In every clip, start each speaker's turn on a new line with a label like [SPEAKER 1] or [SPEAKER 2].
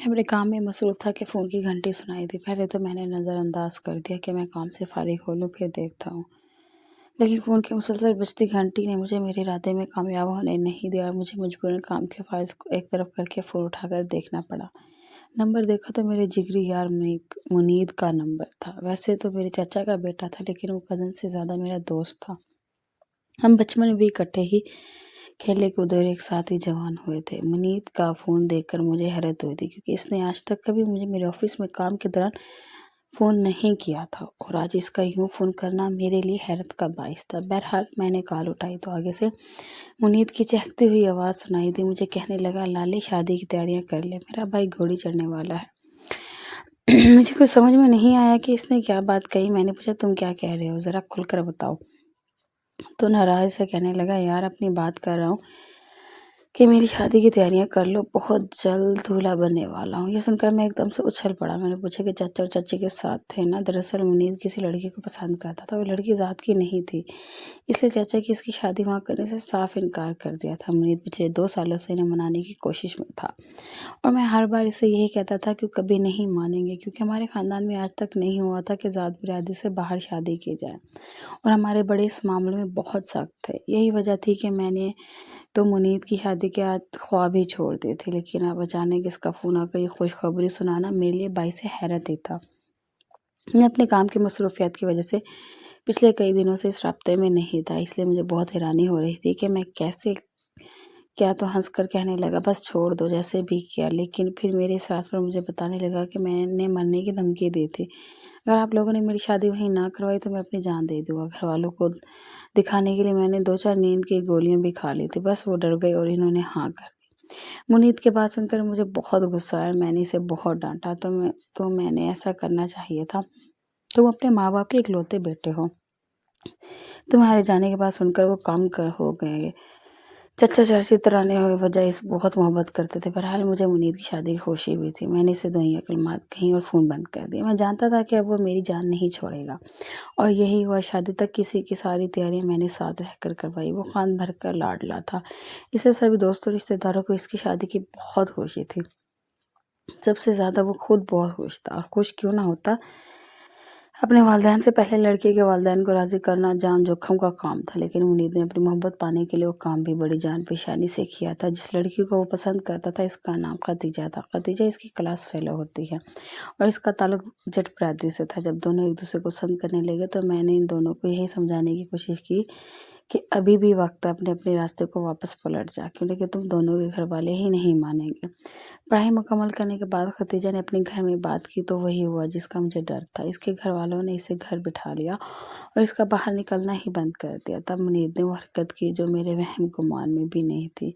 [SPEAKER 1] मैं अपने काम में मसरूफ़ था कि फ़ोन की घंटी सुनाई दी। पहले तो मैंने नज़रअंदाज कर दिया कि मैं काम से फ़ारिग हो लूँ, फिर देखता हूँ। लेकिन फ़ोन की मुसलसल बजती घंटी ने मुझे मेरे इरादे में कामयाब होने नहीं दिया और मुझे मजबूरन काम के फ़ाइल्स को एक तरफ करके फ़ोन उठाकर देखना पड़ा। नंबर देखा तो मेरे जिगरी यार मुनीद का नंबर था। वैसे तो मेरे चाचा का बेटा था, लेकिन वो कज़न से ज़्यादा मेरा दोस्त था। हम बचपन में भी इकट्ठे ही खेले कूदे और एक साथ ही जवान हुए थे। मुनीत का फ़ोन देखकर मुझे हैरत हुई थी, क्योंकि इसने आज तक कभी मुझे मेरे ऑफिस में काम के दौरान फ़ोन नहीं किया था और आज इसका यूँ फ़ोन करना मेरे लिए हैरत का बाइस था। बहरहाल मैंने कॉल उठाई तो आगे से मुनीत की चहकती हुई आवाज़ सुनाई दी। मुझे कहने लगा, लाली शादी की तैयारियां कर ले, मेरा भाई घोड़ी चढ़ने वाला है। मुझे कुछ समझ में नहीं आया कि इसने क्या बात कही। मैंने पूछा, तुम क्या कह रहे हो, ज़रा खुलकर बताओ। तो नाराज़ से कहने लगा, यार अपनी बात कर रहा हूँ कि मेरी शादी की तैयारियां कर लो, बहुत जल्द दूल्हा बनने वाला हूँ। ये सुनकर मैं एकदम से उछल पड़ा। मैंने पूछा कि चाचा और चाची के साथ थे ना? दरअसल मुनीर किसी लड़की को पसंद करता था, वो लड़की ज़ात की नहीं थी, इसलिए चाचा की इसकी शादी वहाँ करने से साफ इनकार कर दिया था। मुनीर पिछले 2 सालों से इन्हें मनाने की कोशिश में था और मैं हर बार इसे यही कहता था कि वो कभी नहीं मानेंगे, क्योंकि हमारे ख़ानदान में आज तक नहीं हुआ था कि ज़ात बिरादरी से बाहर शादी की जाए और हमारे बड़े इस मामले में बहुत सख्त थे। यही वजह थी कि मैंने तो मुनीत की शादी के आज ख्वाब ही छोड़ दिए थे। लेकिन अब अचानक इसका फ़ोन आकर ये खुशखबरी सुनाना मेरे लिए बाइस हैरत ही था। मैं अपने काम की मसरूफियत की वजह से पिछले कई दिनों से इस राब्ते में नहीं था, इसलिए मुझे बहुत हैरानी हो रही थी कि मैं कैसे क्या। तो हंसकर कहने लगा, बस छोड़ दो, जैसे भी किया। लेकिन फिर मेरे इस राज पर मुझे बताने लगा कि मैंने मरने की धमकी दी थी। अगर आप लोगों ने मेरी शादी वहीं ना करवाई तो मैं अपनी जान दे दूँगा। घर वालों को दिखाने के लिए मैंने 2-4 नींद की गोलियां भी खा ली थी, बस वो डर गए और इन्होंने हाँ कर दी। मुनीत के बात सुनकर मुझे बहुत गुस्सा आया। मैंने इसे बहुत डांटा। मैंने ऐसा करना चाहिए था। तुम अपने माँ बाप के इकलौते बेटे हो। तुम्हारे जाने के बाद सुनकर वो कम हो गए। चच्चा चर्ची तराने हुए वजह इस बहुत मोहब्बत करते थे। बहरहाल मुझे मुनीत की शादी की खुशी हुई थी। मैंने इसे दुनिया कलमात कहीं और फ़ोन बंद कर दिया। मैं जानता था कि अब वो मेरी जान नहीं छोड़ेगा और यही हुआ। शादी तक किसी की सारी तैयारियां मैंने साथ रहकर करवाई। वो खान भर कर लाडला था। इससे सभी दोस्तों रिश्तेदारों को इसकी शादी की बहुत खुशी थी। सबसे ज़्यादा वो खुद बहुत खुश था, और खुश क्यों ना होता। अपने वालिदैन से पहले लड़के के वालिदैन को राज़ी करना जान जोखिम का काम था, लेकिन मुनीत ने अपनी मोहब्बत पाने के लिए वो काम भी बड़ी जान पेशानी से किया था। जिस लड़की को वो पसंद करता था, इसका नाम खदीजा था। खदीजा इसकी क्लास फेलो होती है और इसका ताल्लुक जट बिरादरी से था। जब दोनों एक दूसरे को पसंद करने लगे तो मैंने इन दोनों को यही समझाने की कोशिश की कि अभी भी वक्त है, अपने अपने रास्ते को वापस पलट जा, क्योंकि तुम दोनों के घर वाले ही नहीं मानेंगे। पढ़ाई मुकम्मल करने के बाद खतीजा ने अपने घर में बात की तो वही हुआ जिसका मुझे डर था। इसके घर वालों ने इसे घर बिठा लिया और इसका बाहर निकलना ही बंद कर दिया। तब मुनीर ने वो हरकत की जो मेरे वहम गुमान में भी नहीं थी।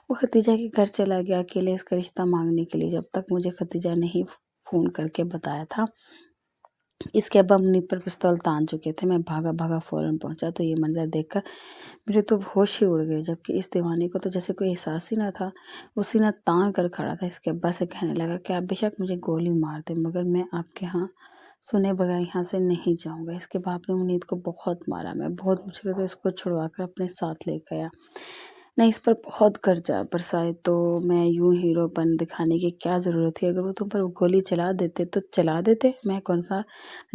[SPEAKER 1] वो खतीजा के घर चला गया अकेले इसका रिश्ता मांगने के लिए। जब तक मुझे खतीजा ने ही फ़ोन करके बताया था, इसके अब्बा मुनीर पर पिस्तौल तान चुके थे। मैं भागा भागा फ़ौरन पहुंचा तो ये मंजर देखकर मेरे तो होश ही उड़ गए, जबकि इस दीवाने को तो जैसे कोई एहसास ही ना था। वो सीना तान कर खड़ा था। इसके अब्बा से कहने लगा कि आप बेशक मुझे गोली मार दें, मगर मैं आपके यहाँ सुने बगैर यहाँ से नहीं जाऊँगा। इसके बाप ने मुनीत को बहुत मारा। मैं बहुत मुश्किल से इसको छुड़वा कर अपने साथ ले गया। नहीं, इस पर बहुत कर्जा बरसाए तो मैं यूं हीरोपन दिखाने की क्या ज़रूरत थी। अगर वो तुम पर गोली चला देते तो चला देते, मैं कौन सा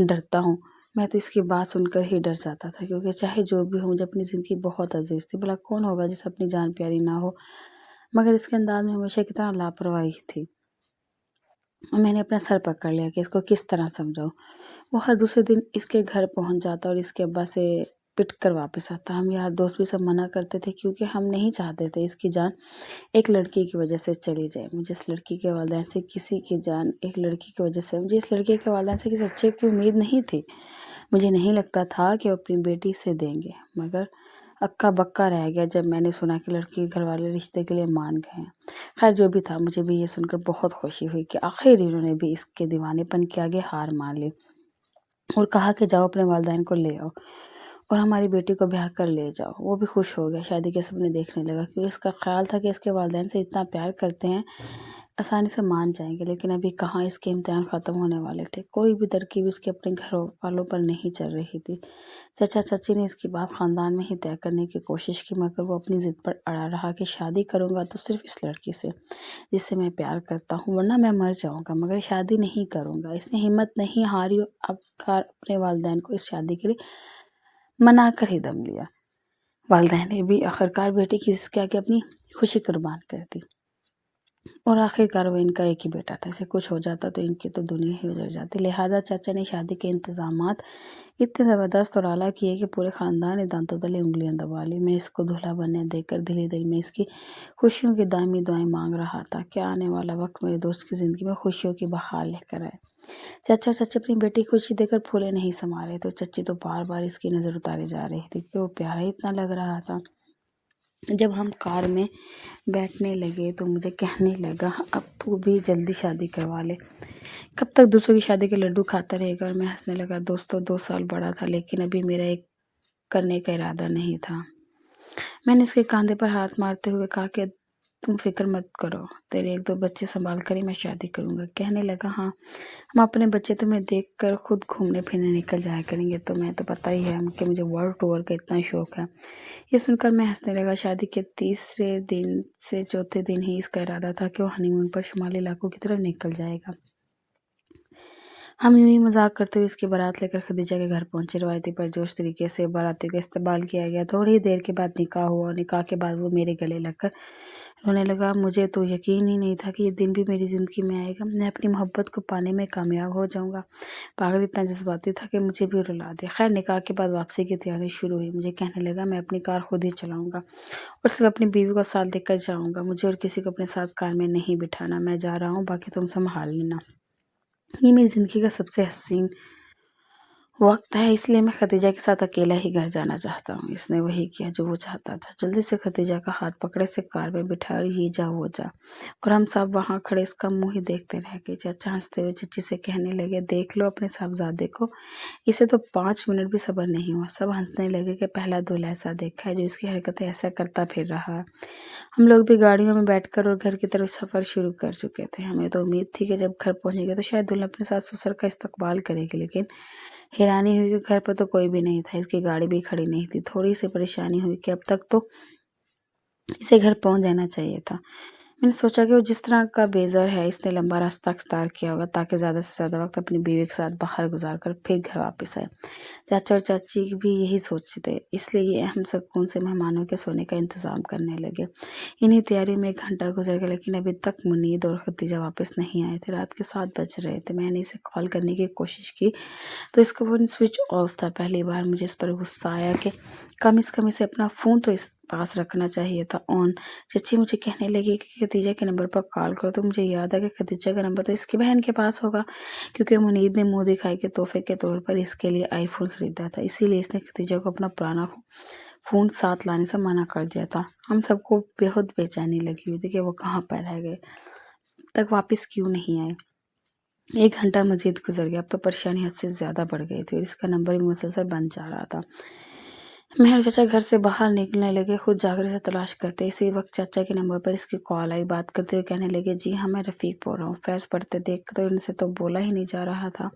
[SPEAKER 1] डरता हूँ। मैं तो इसकी बात सुनकर ही डर जाता था, क्योंकि चाहे जो भी हो मुझे अपनी ज़िंदगी बहुत अजीज़ थी। भला कौन होगा जिसे अपनी जान प्यारी ना हो, मगर इसके अंदाज में हमेशा कितना लापरवाही थी। और मैंने अपना सर पकड़ लिया कि इसको किस तरह समझाऊं। वो हर दूसरे दिन इसके घर पहुंच जाता और इसके अब्बा से पिट कर वापस आता। हम यार दोस्त भी सब मना करते थे, क्योंकि हम नहीं चाहते थे इसकी जान एक लड़की की वजह से चली जाए। मुझे इस लड़की के वालिदैन से किसी की जान एक लड़की की वजह से मुझे इस लड़के के वालिदैन से किसी अच्छे की उम्मीद नहीं थी। मुझे नहीं लगता था कि वो अपनी बेटी से देंगे, मगर अक्का बक्का रह गया जब मैंने सुना कि लड़की के घर वाले रिश्ते के लिए मान गए हैं। खैर जो भी था, मुझे भी ये सुनकर बहुत खुशी हुई कि आखिर इन्होंने भी इसके दीवानेपन के आगे हार मान ली और कहा कि जाओ अपने वालिदैन को ले आओ और हमारी बेटी को ब्याह कर ले जाओ। वो भी खुश हो गया, शादी के सपने देखने लगा, क्योंकि इसका ख्याल था कि इसके वालिदैन से इतना प्यार करते हैं आसानी से मान जाएंगे, लेकिन अभी कहाँ इसके इम्तिहान ख़त्म होने वाले थे। कोई भी तरकीब इसके अपने घर वालों पर नहीं चल रही थी। चाचा चाची ने इसकी बात ख़ानदान में ही तय करने की कोशिश की, मगर वो अपनी ज़िद पर अड़ा रहा कि शादी करूँगा तो सिर्फ इस लड़की से जिससे मैं प्यार करता हूँ, वरना मैं मर जाऊँगा, मगर शादी नहीं करूँगा। इसने हिम्मत नहीं हारी और आखिरकार अपने वालिदैन को इस शादी के लिए मना कर ही दम लिया। वालिदैन ने भी आखिरकार बेटी की जिद के आगे अपनी खुशी कुर्बान कर दी, और आखिरकार वो इनका एक ही बेटा था। इसे कुछ हो जाता तो इनकी तो दुनिया ही उजड़ जाती। लिहाजा चाचा ने शादी के इंतजामात इतने ज़बरदस्त और आला किए कि पूरे ख़ानदान ने दांतों तले उंगलियां दबा ली। मैं इसको दूल्हा बनने देकर दिली दिल में इसकी खुशियों की दामी दुआएं मांग रहा था। क्या आने वाला वक्त मेरे दोस्त की ज़िंदगी में खुशियों की बहार लेकर आए। चाचा चाची अपनी बेटी की खुशी देकर फूले नहीं समा रहे, तो चच्ची तो बार बार इसकी नज़र उतारे जा रही थी कि वो प्यारा ही इतना लग रहा था। जब हम कार में बैठने लगे तो मुझे कहने लगा, अब तू भी जल्दी शादी करवा ले, कब तक दूसरों की शादी के लड्डू खाता रहेगा। और मैं हंसने लगा। दोस्तों 2 साल बड़ा था, लेकिन अभी मेरा एक करने का इरादा नहीं था। मैंने इसके कंधे पर हाथ मारते हुए कहा कि तुम फिक्र मत करो, तेरे 1-2 बच्चे संभाल कर ही मैं शादी करूँगा। कहने लगा, हाँ, हम अपने बच्चे तुम्हें देख कर खुद घूमने फिरने निकल जाया करेंगे। तो मैं तो पता ही है कि मुझे वर्ल्ड टूर का इतना शौक है। ये सुनकर मैं हंसने लगा। शादी के तीसरे दिन से चौथे दिन ही इसका इरादा था कि वो हनीमून पर शुमाली इलाकों की तरफ निकल जाएगा। हम यूं ही मजाक करते हुए इसकी बारात लेकर खदीजा के घर पहुंचे। रवायती परजोश तरीके से बारातियों का इस्तकबाल किया गया। थोड़ी ही देर के बाद निकाह हुआ, और निकाह के बाद वो मेरे गले लगकर रोने लगा। मुझे तो यकीन ही नहीं था कि ये दिन भी मेरी ज़िंदगी में आएगा। मैं अपनी मोहब्बत को पाने में कामयाब हो जाऊंगा। पागल इतना जज्बाती था कि मुझे भी रुला दिया। खैर, निकाह के बाद वापसी की तैयारी शुरू हुई। मुझे कहने लगा, मैं अपनी कार खुद ही चलाऊंगा और सिर्फ अपनी बीवी को साथ लेकर जाऊंगा। मुझे और किसी को अपने साथ कार में नहीं बिठाना। मैं जा रहा हूँ, बाकी तुम संभाल लेना। ये मेरी ज़िंदगी का सबसे हसीन वक्त है, इसलिए मैं खदीजा के साथ अकेला ही घर जाना चाहता हूँ। इसने वही किया जो वो चाहता था। जल्दी से खदीजा का हाथ पकड़े से कार में बिठा, ये जा वो जा, और हम सब वहाँ खड़े इसका मुंह ही देखते रह गए। चाचा हंसते हुए चच्ची से कहने लगे, देख लो अपने साहबजादे को, इसे तो 5 मिनट भी सब्र नहीं हुआ। सब हंसने लगे कि पहला दूल्हा ऐसा देखा है जो इसकी हरकतें ऐसा करता फिर रहा है। हम लोग भी गाड़ियों में बैठकर और घर की तरफ सफ़र शुरू कर चुके थे। हमें तो उम्मीद थी कि जब घर पहुँचेंगे तो शायद दुल्हन अपने सास ससुर का इस्तकबाल करेगी, लेकिन हैरानी हुई कि घर पर तो कोई भी नहीं था। इसकी गाड़ी भी खड़ी नहीं थी। थोड़ी सी परेशानी हुई कि अब तक तो इसे घर पहुंच जाना चाहिए था। मैंने सोचा कि वो जिस तरह का बेज़र है, इसने लंबा रास्ता अख्तियार किया होगा ताकि ज़्यादा से ज़्यादा वक्त अपनी बीवी के साथ बाहर गुजार कर फिर घर वापस आए। चाचा और चाची भी यही सोचते, इसलिए ये अहम सुकून से मेहमानों के सोने का इंतज़ाम करने लगे। इन्हीं तैयारी में 1 घंटा गुजर गया, लेकिन अभी तक मुनीद और खदीजा वापस नहीं आए थे। रात के 7 बज रहे थे। मैंने इसे कॉल करने की कोशिश की तो इसका फ़ोन स्विच ऑफ था। पहली बार मुझे इस पर गुस्सा आया कि कम से कम इसे अपना फ़ोन तो इस पास रखना चाहिए था ऑन। चच्ची मुझे कहने लगी कि खदीजा के नंबर पर कॉल करो, तो मुझे याद है कि खदीजा का नंबर तो इसकी बहन के पास होगा, क्योंकि मुनीद ने मुंह दिखाई के तोहफे के तौर पर इसके लिए आईफोन खरीदा था। इसीलिए इसने खदीजा को अपना पुराना फ़ोन साथ लाने से मना कर दिया था। हम सबको बेहद बेचैनी लगी हुई थी कि वो कहाँ पर रह गए, तक वापस क्यों नहीं आए। 1 घंटा मज़ीद गुजर गया। अब तो परेशानी हद से ज़्यादा बढ़ गई थी और इसका नंबर भी मुसलसल बन जा रहा था। मैं और चाचा घर से बाहर निकलने लगे, खुद जाकर इसे तलाश करते। इसी वक्त चाचा के नंबर पर इसकी कॉल आई। बात करते हुए कहने लगे, जी हाँ, मैं रफ़ीक बोल रहा हूँ। फैज़ पढ़ते देख तो इनसे तो बोला ही नहीं जा रहा था।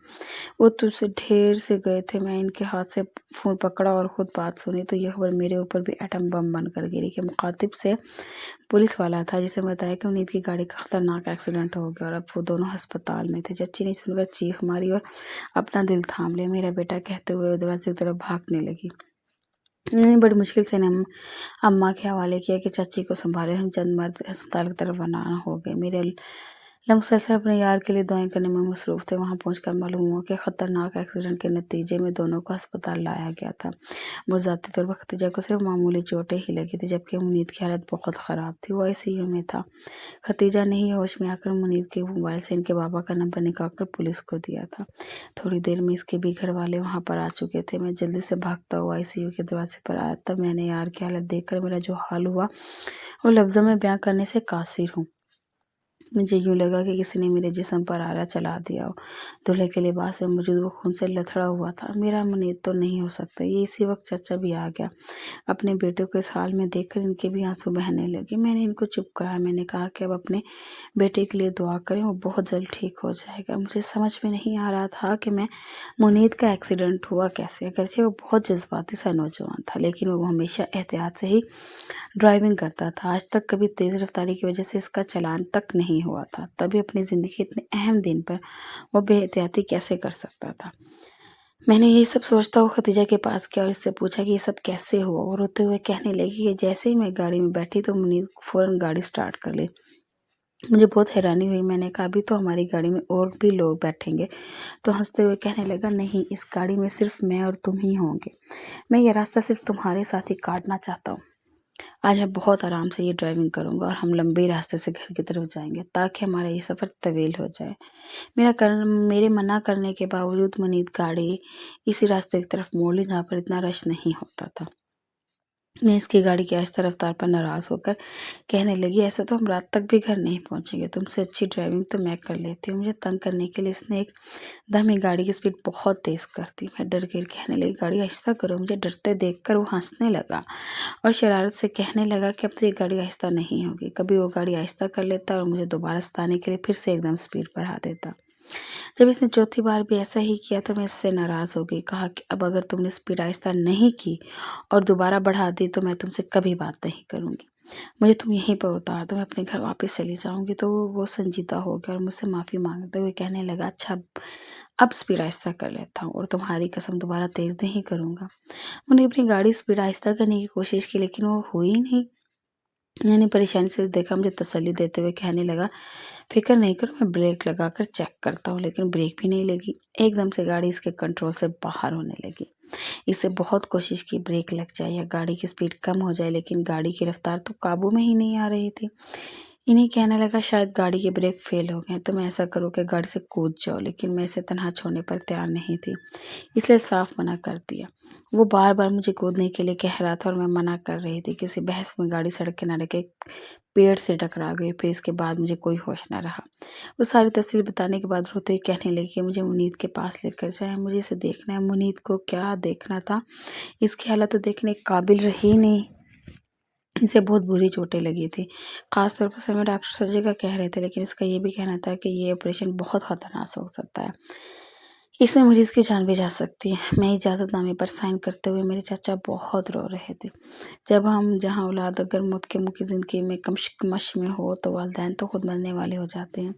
[SPEAKER 1] वो तुझसे ढेर से गए थे। मैं इनके हाथ से फ़ोन पकड़ा और ख़ुद बात सुनी तो ये खबर मेरे ऊपर भी एटम बम बनकर गिरी कि मुखातिब से पुलिस वाला था, जिसे बताया कि उन्नीद की गाड़ी का ख़तरनाक एक्सीडेंट हो गया और अब वो दोनों अस्पताल में थे। चच्ची ने सुनकर चीख मारी और अपना दिल थाम लिया। मेरा बेटा, कहते हुए दरवाजे की तरफ भागने लगी। मैंने बड़ी मुश्किल से अम्मा के हवाले किया कि चाची को संभाले। हम चंद मर्द अस्पताल की तरफ रवाना हो गए। मेरे लम्बे अपने यार के लिए दुआएं करने में मसरूफ़ थे। वहां पहुंचकर मालूम हुआ कि ख़तरनाक एक्सीडेंट के नतीजे में दोनों को अस्पताल लाया गया था। मुझाती तौर पर खतीजा को सिर्फ मामूली चोटें ही लगी थी, जबकि मुनीद की हालत बहुत ख़राब थी। वो आईसीयू में था। खतीजा ने ही होश में आकर मुनीद के मोबाइल से इनके बाबा का नंबर निकाल कर पुलिस को दिया था। थोड़ी देर में इसके भी घर वाले वहाँ पर आ चुके थे। मैं जल्दी से भागता हुआ आईसीयू के दरवाजे पर आया। तब मैंने यार की हालत देखकर मेरा जो हाल हुआ वो लफ्ज़ों में बयां करने से कासिर हूँ। मुझे यूँ लगा कि किसी ने मेरे जिस्म पर आरा चला दिया हो। दूल्हे के लिबास में मौजूद वो खून से लथड़ा हुआ था। मेरा मुनीर तो नहीं हो सकता। ये इसी वक्त चाचा भी आ गया। अपने बेटे को इस हाल में देखकर इनके भी आंसू बहने लगे। मैंने इनको चुप कराया। मैंने कहा कि अब अपने बेटे के लिए दुआ करें, वो बहुत जल्द ठीक हो जाएगा। मुझे समझ में नहीं आ रहा था कि मैं मुनीर का एक्सीडेंट हुआ कैसे। अगरचे वो बहुत जज्बाती सा नौजवान था, लेकिन वो हमेशा एहतियात से ही ड्राइविंग करता था। आज तक कभी तेज़ रफ्तारी की वजह से इसका चालान तक नहीं हुआ था। तभी अपनी ज़िंदगी के इतने अहम दिन पर वो बेहतियाती कैसे कर सकता था। मैंने यही सब सोचता हुआ खदीजा के पास गया और इससे पूछा कि ये सब कैसे हुआ। वो रोते हुए कहने लगी कि जैसे ही मैं गाड़ी में बैठी तो मुनीर फ़ौरन गाड़ी स्टार्ट कर ली। मुझे बहुत हैरानी हुई। मैंने कहा अभी तो हमारी गाड़ी में और भी लोग बैठेंगे। तो हंसते हुए कहने लगा, नहीं, इस गाड़ी में सिर्फ मैं और तुम ही होंगे। मैं ये रास्ता सिर्फ तुम्हारे साथ ही काटना चाहता हूँ। आज मैं बहुत आराम से ये ड्राइविंग करूँगा और हम लंबे रास्ते से घर की तरफ जाएंगे ताकि हमारा ये सफ़र तवील हो जाए। मेरे मना करने के बावजूद मुनीर गाड़ी इसी रास्ते की तरफ मोड़ ली जहाँ पर इतना रश नहीं होता था। मैं इसकी गाड़ी की आहिस्ता रफ्तार पर नाराज़ होकर कहने लगी, ऐसे तो हम रात तक भी घर नहीं पहुँचेंगे। तुमसे अच्छी ड्राइविंग तो मैं कर लेती हूँ। मुझे तंग करने के लिए इसने एक दम ही गाड़ी की स्पीड बहुत तेज़ कर दी। मैं डर गई, कहने लगी, गाड़ी आहिस्ता करो। मुझे डरते देखकर वो हंसने लगा और शरारत से कहने लगा कि अब तो ये गाड़ी आहिस्ता नहीं होगी। कभी वो गाड़ी आहिस्ता कर लेता और मुझे दोबारा सताने के लिए फिर से एकदम स्पीड बढ़ा देता। जब इसने चौथी बार भी ऐसा ही किया तो मैं इससे नाराज़ हो गई। कहा कि अब अगर तुमने स्पीड आहिस्ता नहीं की और दोबारा बढ़ा दी तो मैं तुमसे कभी बात नहीं करूँगी। मुझे तुम यहीं पर उतार दो, मैं अपने घर वापस चली जाऊँगी। तो वो संजीदा हो गया और मुझसे माफ़ी मांगते हुए कहने लगा, अच्छा अब स्पीड आहिस्ता कर लेता हूँ और तुम्हारी कसम दोबारा तेज़ नहीं करूँगा। मैंने अपनी गाड़ी स्पीड आहिस्ता करने की कोशिश की, लेकिन वो हुई नहीं। मैंने परेशानी से देखा, मुझे तसल्ली देते हुए कहने लगा, फिक्र नहीं करो, मैं ब्रेक लगाकर चेक करता हूँ। लेकिन ब्रेक भी नहीं लगी। एकदम से गाड़ी इसके कंट्रोल से बाहर होने लगी। इसे बहुत कोशिश की ब्रेक लग जाए या गाड़ी की स्पीड कम हो जाए, लेकिन गाड़ी की रफ्तार तो काबू में ही नहीं आ रही थी। इन्हें कहने लगा, शायद गाड़ी के ब्रेक फेल हो गए, तो मैं ऐसा करो कि गाड़ी से कूद जाओ। लेकिन मैं इसे तनहा छोड़ने पर तैयार नहीं थी, इसलिए साफ मना कर दिया। वो बार बार मुझे कूदने के लिए कह रहा था और मैं मना कर रही थी। किसी बहस में गाड़ी सड़क किनारे के पेड़ से टकरा गई। फिर इसके बाद मुझे कोई होश न रहा। वो सारी तफसील बताने के बाद रोते हुए कहने लगी कि मुझे मुनीत के पास लेकर जाएं, मुझे इसे देखना है। मुनीत को क्या देखना था, इसकी हालत तो देखने के काबिल रही नहीं। इसे बहुत बुरी चोटें लगी थी। खास तौर पर समय डॉक्टर सर्जरी का कह रहे थे, लेकिन इसका ये भी कहना था कि ये ऑपरेशन बहुत खतरनाक हो सकता है। इसमें मरीज़ की जान भी जा सकती है। मैं इजाज़तनामे पर साइन करते हुए मेरे चाचा बहुत रो रहे थे। जब हम जहाँ औलाद अगर मौत के मुँह की ज़िंदगी में कमश में हो तो वालिदैन तो खुद मरने वाले हो जाते हैं।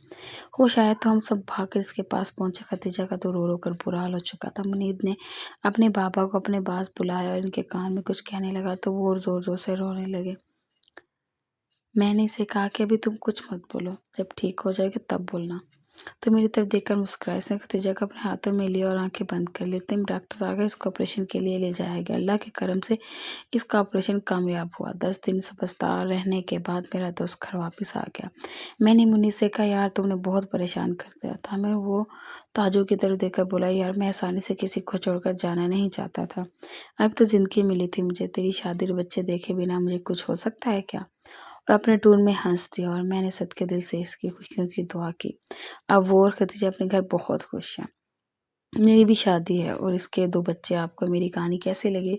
[SPEAKER 1] होश आया तो हम सब भागकर इसके पास पहुँचे। खदीजा का तो रो रो कर बुरा हाल हो चुका था। मुनीब ने अपने बाबा को अपने पास बुलाया और इनके कान में कुछ कहने लगा तो वो ज़ोर-ज़ोर से रोने लगे। मैंने इसे कहा कि अभी तुम कुछ मत बोलो, जब ठीक हो जाएगी तब बोलना। तो मेरी तरफ देखकर मुस्कुराए। इसने खदीजा को अपने हाथों में लिया और आंखें बंद कर ली। इतने में डॉक्टर आ गए। इसको ऑपरेशन के लिए ले जाया गया। अल्लाह के करम से इसका ऑपरेशन कामयाब हुआ। 10 दिन अस्पताल रहने के बाद मेरा दोस्त घर वापस आ गया। मैंने मुन्नी से कहा, यार तुमने बहुत परेशान कर दिया था हमें। वो ताजू की तरफ देखकर बोला, यार मैं आसानी से किसी को छोड़कर जाना नहीं चाहता था। अब तो ज़िंदगी मिली थी मुझे। तेरी शादी और बच्चे देखे बिना मुझे कुछ हो सकता है क्या? और अपने टूर में हंस दिया और मैंने सदके दिल से इसकी खुशियों की दुआ की। अब वो और खदीजा अपने घर बहुत खुश हैं। मेरी भी शादी है और इसके 2 बच्चे। आपको मेरी कहानी कैसी लगी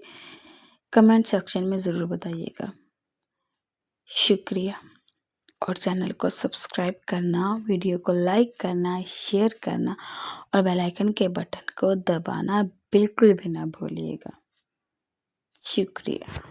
[SPEAKER 1] कमेंट सेक्शन में ज़रूर बताइएगा। शुक्रिया। और चैनल को सब्सक्राइब करना, वीडियो को लाइक करना, शेयर करना और बेल आइकन के बटन को दबाना बिल्कुल भी ना भूलिएगा। शुक्रिया।